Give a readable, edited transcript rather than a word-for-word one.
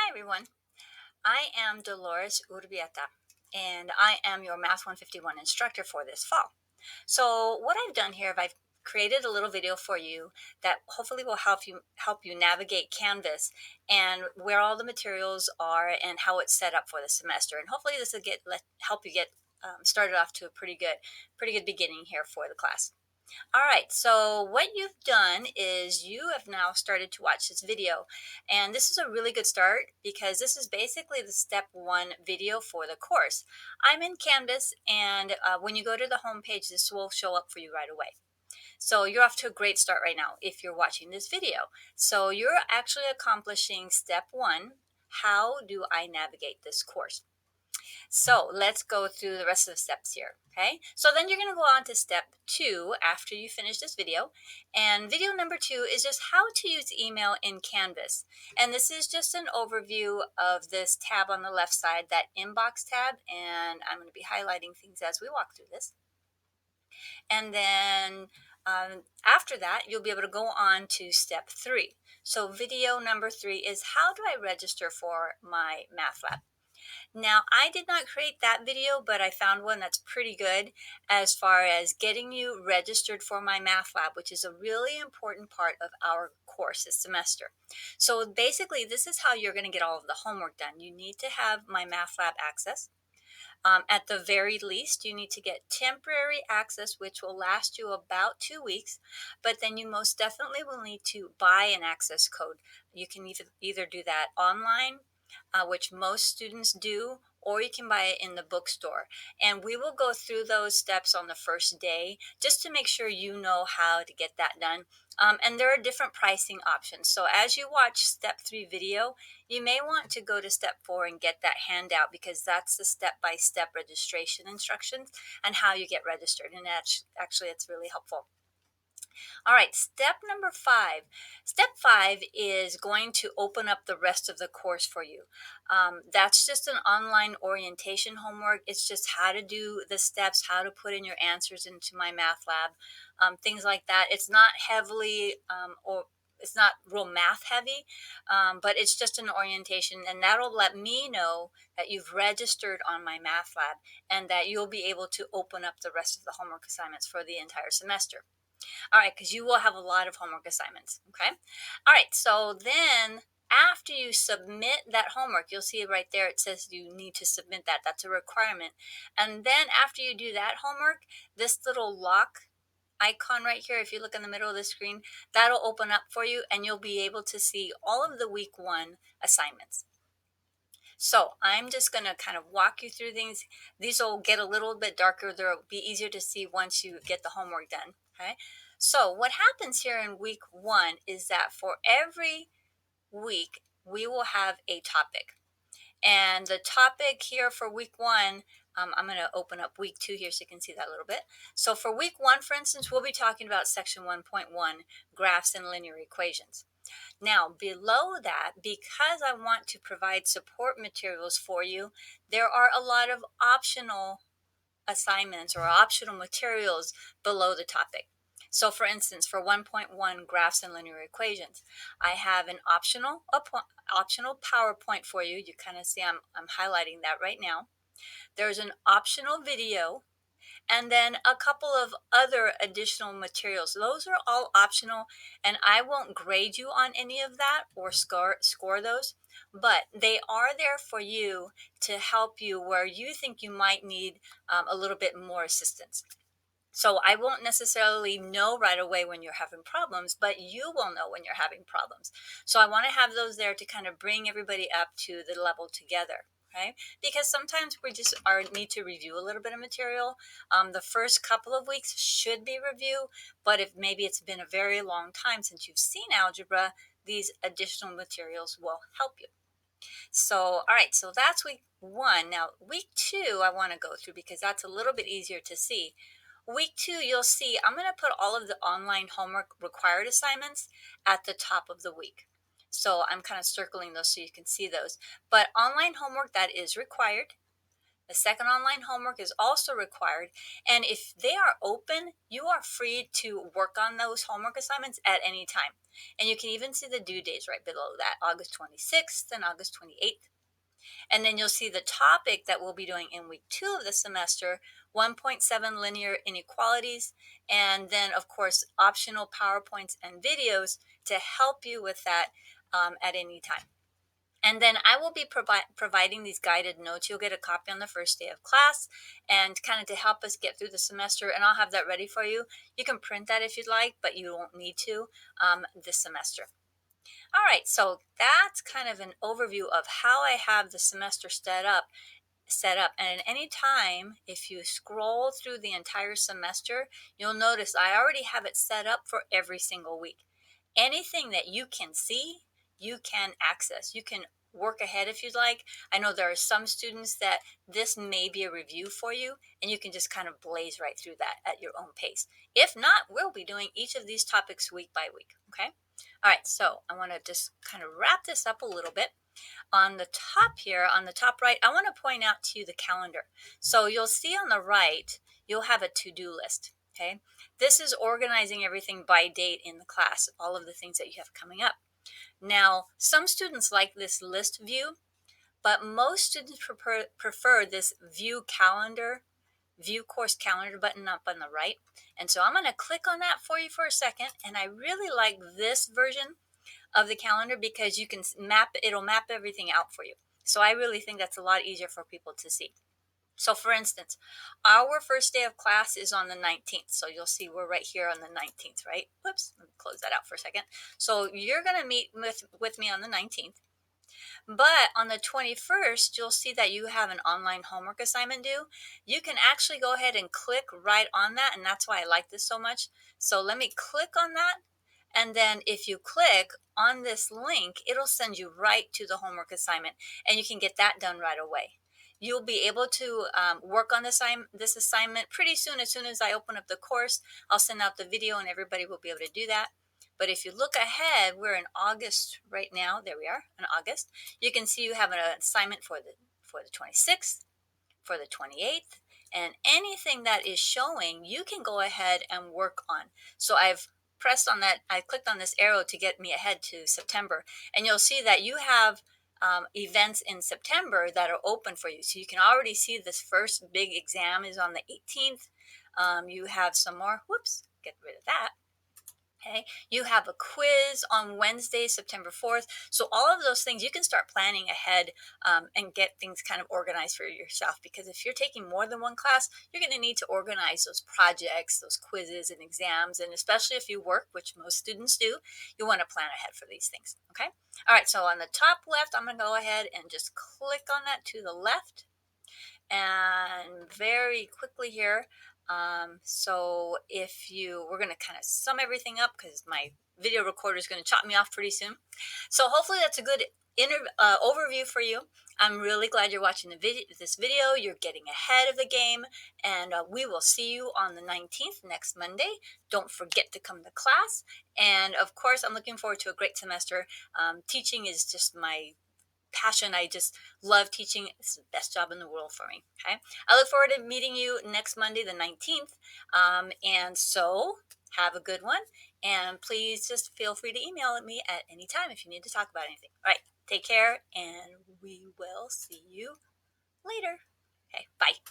Hi, everyone. I am Dolores Urbieta, and I am your Math 151 instructor for this fall. So, what I've done here, I've created a little video for you that hopefully will help you navigate Canvas and where all the materials are and how it's set up for the semester. And hopefully, this will help you get started off to a pretty good beginning here for the class. All right, so what you've done is you have now started to watch this video. And this is a really good start because this is basically the step one video for the course. I'm in Canvas, and when you go to the home page, this will show up for you right away. So you're off to a great start right now if you're watching this video. So you're actually accomplishing step one. How do I navigate this course? So let's go through the rest of the steps here. Okay, so then you're going to go on to step two after you finish this video. And video number two is just how to use email in Canvas. And this is just an overview of this tab on the left side, that inbox tab. And I'm going to be highlighting things as we walk through this. And then after that, you'll be able to go on to step three. So video number three is how do I register for my math lab? Now, I did not create that video, but I found one that's pretty good as far as getting you registered for my math lab, which is a really important part of our course this semester. So basically, this is how you're going to get all of the homework done. You need to have my math lab access. At the very least, you need to get temporary access, which will last you about 2 weeks, but then you most definitely will need to buy an access code. You can either do that online, which most students do, or you can buy it in the bookstore. And we will go through those steps on the first day just to make sure you know how to get that done. And there are different pricing options. So as you watch step three video, you may want to go to step four and get that handout because that's the step-by-step registration instructions and how you get registered. And actually, it's really helpful. All right, step number five. Step five is going to open up the rest of the course for you. That's just an online orientation homework. It's just how to do the steps, how to put in your answers into my math lab, things like that. It's not heavily or it's not real math heavy, but it's just an orientation, and that'll let me know that you've registered on my math lab and that you'll be able to open up the rest of the homework assignments for the entire semester. All right, because you will have a lot of homework assignments, okay? All right, so then after you submit that homework, you'll see right there it says you need to submit that. That's a requirement. And then after you do that homework, this little lock icon right here, if you look in the middle of the screen, that'll open up for you and you'll be able to see all of the week one assignments. So I'm just going to kind of walk you through things. These will get a little bit darker. They'll be easier to see once you get the homework done. Okay. So what happens here in week one is that for every week, we will have a topic. And the topic here for week one, I'm going to open up week two here so you can see that a little bit. So for week one, for instance, we'll be talking about section 1.1, graphs and linear equations. Now, below that, because I want to provide support materials for you, there are a lot of optional assignments or optional materials below the topic. So for instance, for 1.1 graphs and linear equations, I have an optional PowerPoint for you. You kind of see I'm highlighting that right now. There's an optional video and then a couple of other additional materials. Those are all optional, and I won't grade you on any of that or score those, but they are there for you to help you where you think you might need a little bit more assistance. So I won't necessarily know right away when you're having problems, but you will know when you're having problems. So I want to have those there to kind of bring everybody up to the level together. Okay, because sometimes we just need to review a little bit of material. The first couple of weeks should be review, but if maybe it's been a very long time since you've seen algebra, these additional materials will help you. So, all right, so that's week one. Now, week two, I want to go through because that's a little bit easier to see. Week two, you'll see I'm going to put all of the online homework required assignments at the top of the week. So I'm kind of circling those so you can see those. But online homework that is required. The second online homework is also required. And if they are open, you are free to work on those homework assignments at any time. And you can even see the due dates right below that, August 26th and August 28th. And then you'll see the topic that we'll be doing in week 2 of the semester, 1.7 linear inequalities, and then, of course, optional PowerPoints and videos to help you with that at any time. And then I will be providing these guided notes. You'll get a copy on the first day of class and kind of to help us get through the semester. And I'll have that ready for you. You can print that if you'd like, but you won't need to this semester. All right, so that's kind of an overview of how I have the semester set up. And at any time, if you scroll through the entire semester, you'll notice I already have it set up for every single week. Anything that you can see, you can access. You can work ahead if you'd like. I know there are some students that this may be a review for you, and you can just kind of blaze right through that at your own pace. If not, we'll be doing each of these topics week by week, okay? All right, so I want to just kind of wrap this up a little bit. On the top here, on the top right, I want to point out to you the calendar. So you'll see on the right, you'll have a to-do list, okay? This is organizing everything by date in the class, all of the things that you have coming up. Now, some students like this list view, but most students prefer this view course calendar button up on the right. And so I'm going to click on that for you for a second. And I really like this version of the calendar because you can it'll map everything out for you. So I really think that's a lot easier for people to see. So for instance, our first day of class is on the 19th. So you'll see we're right here on the 19th, right? Whoops, let me close that out for a second. So you're going to meet with me on the 19th. But on the 21st, you'll see that you have an online homework assignment due. You can actually go ahead and click right on that. And that's why I like this so much. So let me click on that. And then if you click on this link, it'll send you right to the homework assignment. And you can get that done right away. You'll be able to work on this assignment pretty soon. As soon as I open up the course, I'll send out the video and everybody will be able to do that. But if you look ahead, we're in August right now. There we are in August. You can see you have an assignment for the 26th, for the 28th, and anything that is showing, you can go ahead and work on. So I've pressed on that. I clicked on this arrow to get me ahead to September, and you'll see that you have events in September that are open for you. So you can already see this first big exam is on the 18th. You have some more. Whoops, get rid of that. Okay, you have a quiz on Wednesday, September 4th. So all of those things, you can start planning ahead and get things kind of organized for yourself. Because if you're taking more than one class, you're going to need to organize those projects, those quizzes and exams. And especially if you work, which most students do, you want to plan ahead for these things. Okay. All right. So on the top left, I'm going to go ahead and just click on that to the left. And very quickly here, so we're going to kind of sum everything up because my video recorder is going to chop me off pretty soon. So hopefully that's a good overview for you. I'm really glad you're watching this video. You're getting ahead of the game, and we will see you on the 19th next Monday. Don't forget to come to class. And of course, I'm looking forward to a great semester. Teaching is just my passion. I just love teaching. It's the best job in the world for me. Okay. I look forward to meeting you next Monday, the 19th. And so have a good one. And please just feel free to email me at any time if you need to talk about anything. All right. Take care, and we will see you later. Okay. Bye.